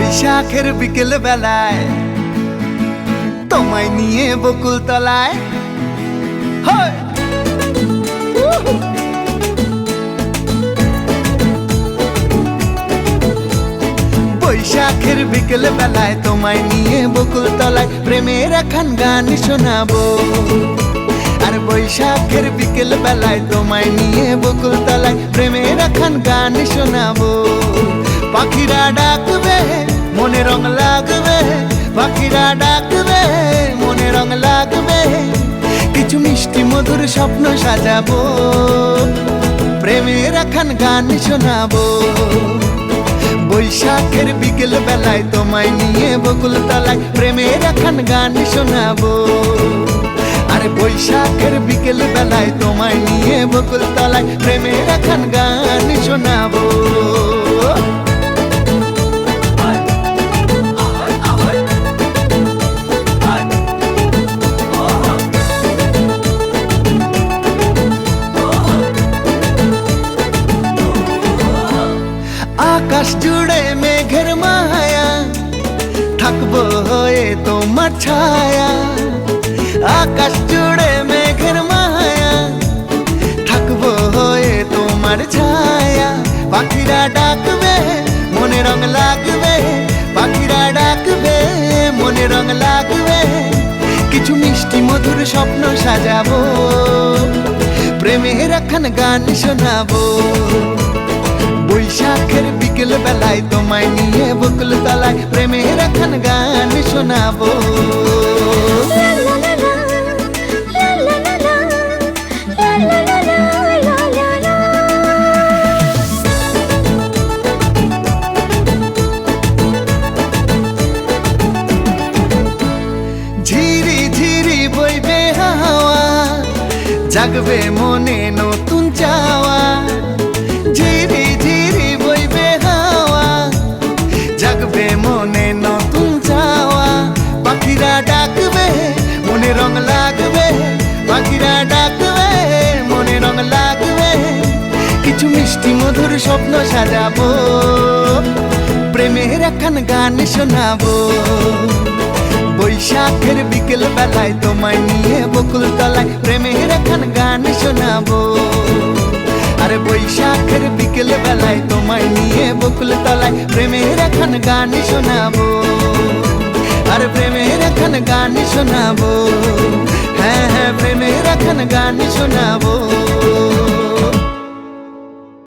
বৈশাখের বিকেল বেলায় তোমায় নিয়ে বকুল তলায় বৈশাখের বিকেল বেলায় তোমায় নিয়ে বকুল তলায় প্রেমের একখান গান শোনাবো। আর বৈশাখের বিকেল বেলায় তোমায় নিয়ে বকুল তলায় প্রেমের একখান গান শোনাবো। পাখিরা ডাকবে মনে রং লাগবে, পাখিরা ডাকবে মনে রং লাগবে, কিছু মিষ্টি মধুর স্বপ্ন সাজাবো, প্রেমের একখান গান শোনাবো। বৈশাখের বিকেল বেলায় তোমায় নিয়ে বকুল তলায় প্রেমের একখান গান শোনাবো। আরে বৈশাখের বিকেল বেলায় তোমায় নিয়ে বকুল তলায় প্রেমের একখান গান শোনাবো। আকাশ জুড়ে মেঘের মায়া, থাকবো হয়ে তোমার ছায়া। আকাশ জুড়ে মেঘের মায়া, থাকবো হয়ে তোমার ছায়া। পাখিরা ডাকবে মনে রং লাগবে, পাখিরা ডাকবে মনে রং লাগবে, কিছু মিষ্টি মধুর স্বপ্ন সাজাবো, প্রেমের একখান গান শোনাবো। বৈশাখের বিকেল বেলায় তোমায় নিয়ে বকুল তলায় প্রেমের একখান গান শোনাবো। ঝিরি ঝিরি বইবে হাওয়া, জাগবে মনে নতুন চাওয়া। ঝিরি ঝিরি বইবে হাওয়া, জাগবে মনে নতুন চাওয়া। পাখিরা ডাকবে মনে রং লাগবে, পাখিরা ডাকবে মনে রং লাগবে, কিছু মিষ্টি মধুর স্বপ্ন সাজাবো, প্রেমের একখান গান শোনাবো। বৈশাখের বিকেল বেলায় তোমায় নিয়ে বকুল তলায় প্রেমের একখান গান শোনাবো। আরে বৈশাখের বিকেল বেলায় তোমায় নিয়ে বকুল তলায় প্রেমের একখান গান শোনাবো। আরে প্রেমের একখান গান শোনাবো, হ্যাঁ হ্যাঁ প্রেমের একখান গান শোনাবো।